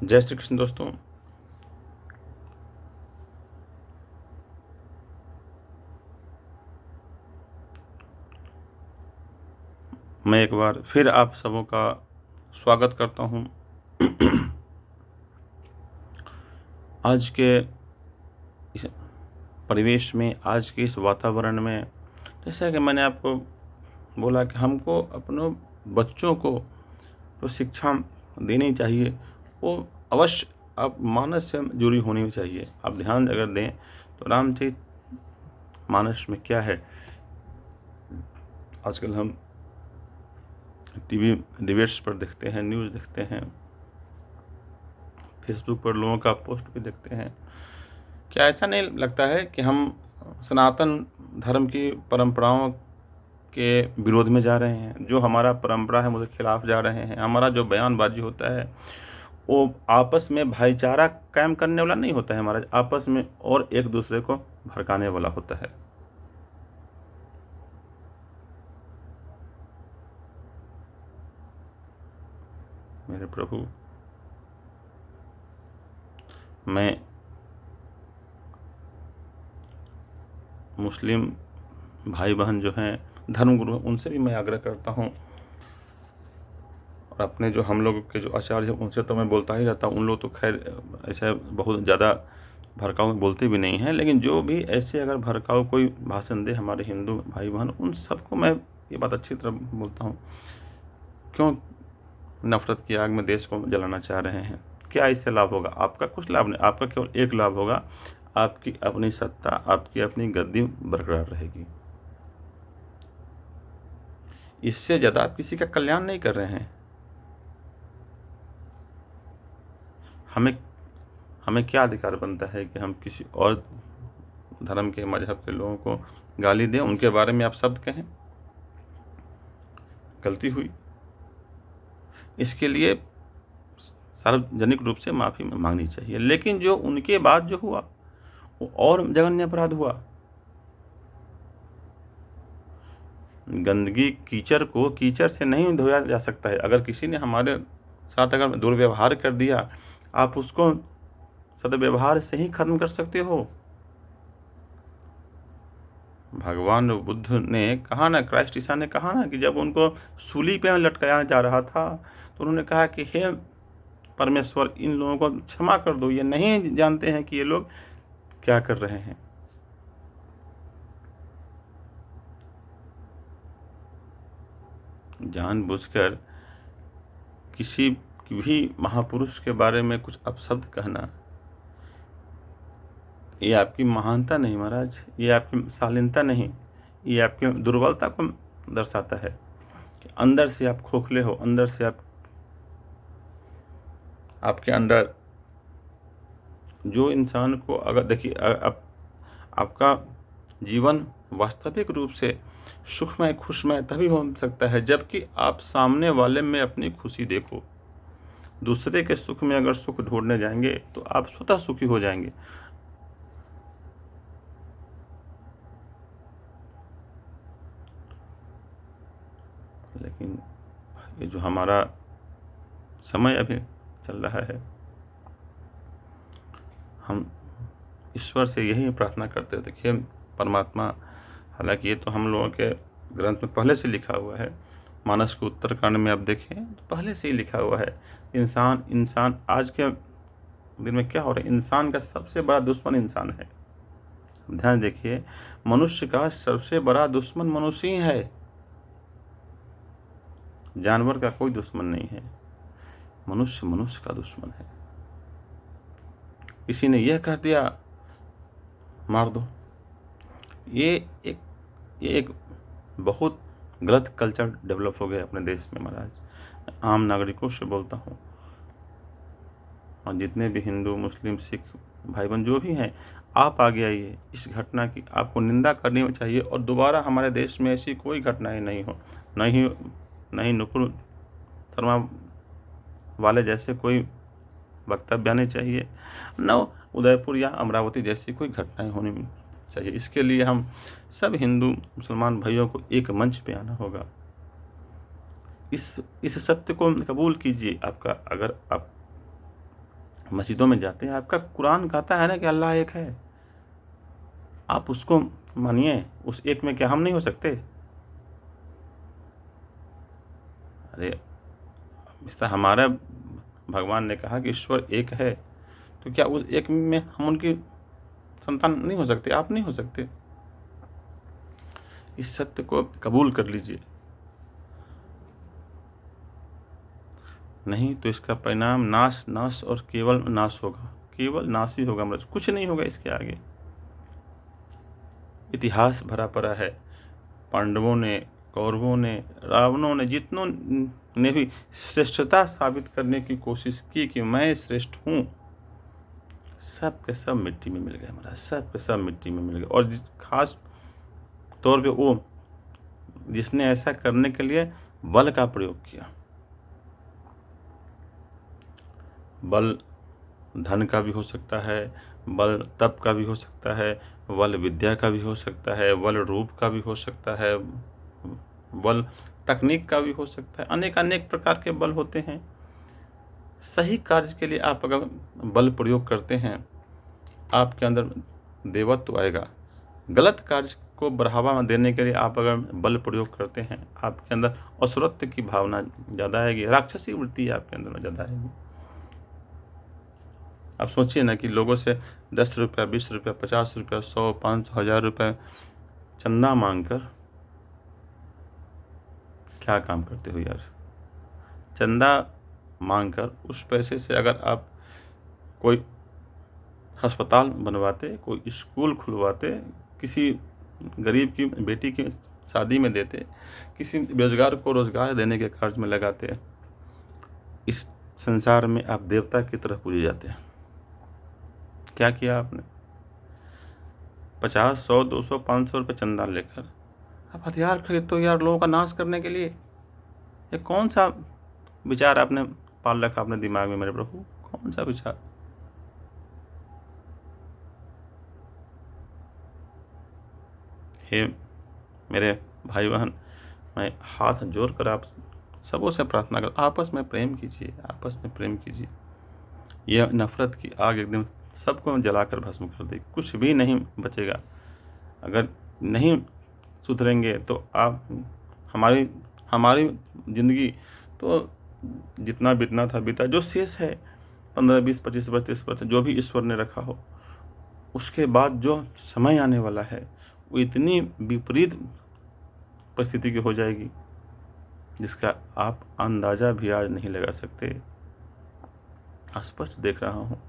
जय श्री कृष्ण दोस्तों। मैं एक बार फिर आप सबों का स्वागत करता हूं। आज के इस परिवेश में, आज के इस वातावरण में, जैसा कि मैंने आपको बोला कि हमको अपनों बच्चों को जो शिक्षा देनी चाहिए वो अवश्य आप मानस से जुड़ी होनी चाहिए। आप ध्यान अगर दें तो रामचरित मानस में क्या है, आजकल हम टीवी डिबेट्स पर देखते हैं, न्यूज़ देखते हैं, फेसबुक पर लोगों का पोस्ट भी देखते हैं। क्या ऐसा नहीं लगता है कि हम सनातन धर्म की परंपराओं के विरोध में जा रहे हैं? जो हमारा परंपरा है उसके खिलाफ जा रहे हैं। हमारा जो बयानबाजी होता है वो आपस में भाईचारा कायम करने वाला नहीं होता है, हमारा आपस में और एक दूसरे को भड़काने वाला होता है। मेरे प्रभु, मैं मुस्लिम भाई बहन जो हैं, धर्मगुरु, उनसे भी मैं आग्रह करता हूँ, और अपने जो हम लोग के जो आचार्य हैं उनसे तो मैं बोलता ही रहता हूँ। उन लोग तो खैर ऐसे बहुत ज़्यादा भड़काऊ बोलते भी नहीं हैं, लेकिन जो भी ऐसे अगर भड़काऊ कोई भाषण दे हमारे हिंदू भाई बहन, उन सबको मैं ये बात अच्छी तरह बोलता हूँ, क्यों नफ़रत की आग में देश को जलाना चाह रहे हैं? क्या इससे लाभ होगा? आपका कुछ लाभ नहीं, आपका केवल एक लाभ होगा, आपकी अपनी सत्ता, आपकी अपनी गद्दी बरकरार रहेगी। इससे ज़्यादा आप किसी का कल्याण नहीं कर रहे हैं। हमें हमें क्या अधिकार बनता है कि हम किसी और धर्म के, मजहब के लोगों को गाली दें, उनके बारे में आप शब्द कहें? गलती हुई, इसके लिए सार्वजनिक रूप से माफ़ी मांगनी चाहिए। लेकिन जो उनके बाद जो हुआ वो और जघन्य अपराध हुआ। गंदगी, कीचड़ को कीचड़ से नहीं धोया जा सकता है। अगर किसी ने हमारे साथ अगर दुर्व्यवहार कर दिया, आप उसको सद्व्यवहार से ही खत्म कर सकते हो। भगवान बुद्ध ने कहा ना, क्राइस्ट ईसा ने कहा ना कि जब उनको सूली पे लटकाया जा रहा था तो उन्होंने कहा कि हे परमेश्वर, इन लोगों को क्षमा कर दो, ये नहीं जानते हैं कि ये लोग क्या कर रहे हैं। जानबूझकर किसी भी महापुरुष के बारे में कुछ अपशब्द कहना, ये आपकी महानता नहीं महाराज, ये आपकी शालीनता नहीं, ये आपकी दुर्बलता को दर्शाता है कि अंदर से आप खोखले हो, अंदर से आपके अंदर जो इंसान को अगर देखिए, आपका जीवन वास्तविक रूप से सुखमय, खुशमय तभी हो सकता है जबकि आप सामने वाले में अपनी खुशी देखो। दूसरे के सुख में अगर सुख ढूंढने जाएंगे तो आप स्वतः सुखी हो जाएंगे। लेकिन ये जो हमारा समय अभी चल रहा है, हम ईश्वर से यही प्रार्थना करते हैं। देखिए परमात्मा, हालांकि ये तो हम लोगों के ग्रंथ में पहले से लिखा हुआ है, मानस के उत्तरकांड में आप देखें तो पहले से ही लिखा हुआ है। इंसान आज के दिन में क्या हो रहा है, इंसान का सबसे बड़ा दुश्मन इंसान है। ध्यान देखिए, मनुष्य का सबसे बड़ा दुश्मन मनुष्य ही है। जानवर का कोई दुश्मन नहीं है, मनुष्य मनुष्य का दुश्मन है। किसी ने यह कह दिया, मार दो। ये एक बहुत गलत कल्चर डेवलप हो गया अपने देश में महाराज। आम नागरिकों से बोलता हूँ, और जितने भी हिंदू, मुस्लिम, सिख भाई बहन जो भी हैं, आप आगे आइए। इस घटना की आपको निंदा करनी चाहिए और दोबारा हमारे देश में ऐसी कोई घटनाएं नहीं हो, नहीं नुपुर शर्मा वाले जैसे कोई वक्तव्य आने चाहिए, न उदयपुर या अमरावती जैसी कोई घटनाएं होनी चाहिए। इसके लिए हम सब हिंदू मुसलमान भाइयों को एक मंच पे आना होगा। इस सत्य को कबूल कीजिए। आपका अगर आप मस्जिदों में जाते हैं, आपका कुरान कहता है ना कि अल्लाह एक है, आप उसको मानिए। उस एक में क्या हम नहीं हो सकते? अरे इस तरह हमारा भगवान ने कहा कि ईश्वर एक है, तो क्या उस एक में हम उनकी संतान नहीं हो सकते? आप नहीं हो सकते? इस सत्य को कबूल कर लीजिए, नहीं तो इसका परिणाम नाश नाश और केवल नाश होगा, केवल नाश ही होगा, मतलब कुछ नहीं होगा इसके आगे। इतिहास भरा पड़ा है, पांडवों ने, कौरवों ने, रावणों ने, जितनों ने भी श्रेष्ठता साबित करने की कोशिश की कि मैं श्रेष्ठ हूँ, सब के सब मिट्टी में मिल गए महाराज, सब के सब मिट्टी में मिल गए। और खास तौर पे वो जिसने ऐसा करने के लिए बल का प्रयोग किया, बल धन का भी हो सकता है, बल तप का भी हो सकता है, बल विद्या का भी हो सकता है, बल रूप का भी हो सकता है, बल तकनीक का भी हो सकता है, अनेक अनेक प्रकार के बल होते हैं। सही कार्य के लिए आप अगर बल प्रयोग करते हैं, आपके अंदर देवत्व आएगा। गलत कार्य को बढ़ावा देने के लिए आप अगर बल प्रयोग करते हैं, आपके अंदर असुरत्व की भावना ज़्यादा आएगी, राक्षसी वृत्ति आपके अंदर ज़्यादा आएगी। आप सोचिए ना कि लोगों से 10 रुपया, 20 रुपया, 50 रुपया, 100, 500, 1000 रुपये चंदा मांगकर क्या काम करते हो यार? चंदा मांगकर उस पैसे से अगर आप कोई अस्पताल बनवाते, कोई स्कूल खुलवाते, किसी गरीब की बेटी की शादी में देते, किसी बेरोजगार को रोजगार देने के कार्य में लगाते, इस संसार में आप देवता की तरह पूजे जाते हैं। क्या किया आपने? 50, 100, 200, 500 रुपये चंदा लेकर आप हथियार खरीदते हो यार, लोगों का नाश करने के लिए। ये कौन सा विचार आपने पाल रखा अपने दिमाग में मेरे प्रभु? कौन सा विचार? हे मेरे भाई बहन, मैं हाथ जोड़कर आप सबों से प्रार्थना कर, आपस में प्रेम कीजिए, आपस में प्रेम कीजिए। यह नफरत की आग एकदम सबको जलाकर भस्म कर देगी, कुछ भी नहीं बचेगा। अगर नहीं सुधरेंगे तो आप हमारी हमारी ज़िंदगी तो जितना बीतना था बीता, जो शेष है 15, 20, 25 वर्ष, 30 वर्ष जो भी ईश्वर ने रखा हो, उसके बाद जो समय आने वाला है वो इतनी विपरीत परिस्थिति की हो जाएगी जिसका आप अंदाज़ा भी आज नहीं लगा सकते। स्पष्ट देख रहा हूँ,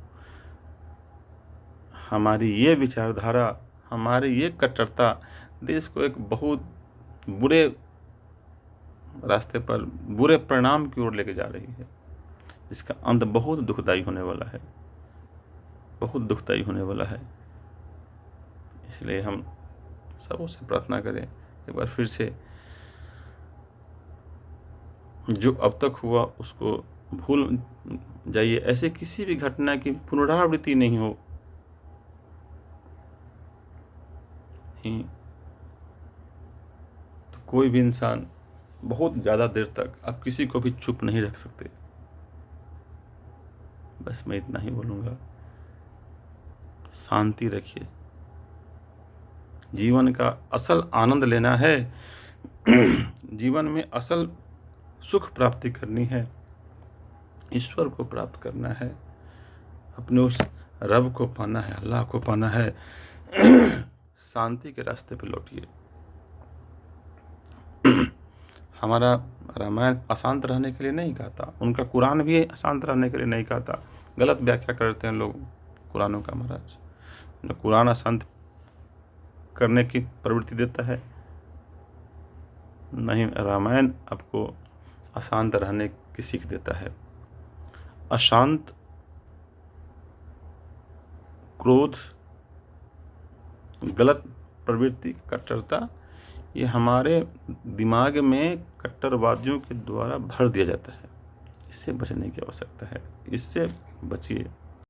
हमारी ये विचारधारा, हमारी ये कट्टरता देश को एक बहुत बुरे रास्ते पर, बुरे परिणाम की ओर लेके जा रही है, जिसका अंत बहुत दुखदाई होने वाला है, बहुत दुखदाई होने वाला है। इसलिए हम सबों से प्रार्थना करें एक बार फिर से, जो अब तक हुआ उसको भूल जाइए, ऐसे किसी भी घटना की पुनरावृत्ति नहीं हो। तो कोई भी इंसान बहुत ज़्यादा देर तक आप किसी को भी चुप नहीं रख सकते। बस मैं इतना ही बोलूँगा, शांति रखिए। जीवन का असल आनंद लेना है, जीवन में असल सुख प्राप्ति करनी है, ईश्वर को प्राप्त करना है, अपने उस रब को पाना है, अल्लाह को पाना है। शांति के रास्ते पर लौटिए। हमारा रामायण अशांत रहने के लिए नहीं कहता, उनका कुरान भी अशांत रहने के लिए नहीं कहता। गलत व्याख्या करते हैं लोग कुरानों का महाराज। कुरान अशांत करने की प्रवृत्ति देता है, नहीं, रामायण आपको अशांत रहने की सीख देता है। अशांत, क्रोध, गलत प्रवृत्ति, कट्टरता, ये हमारे दिमाग में कट्टरवादियों के द्वारा भर दिया जाता है। इससे बचने की आवश्यकता है, इससे बचिए।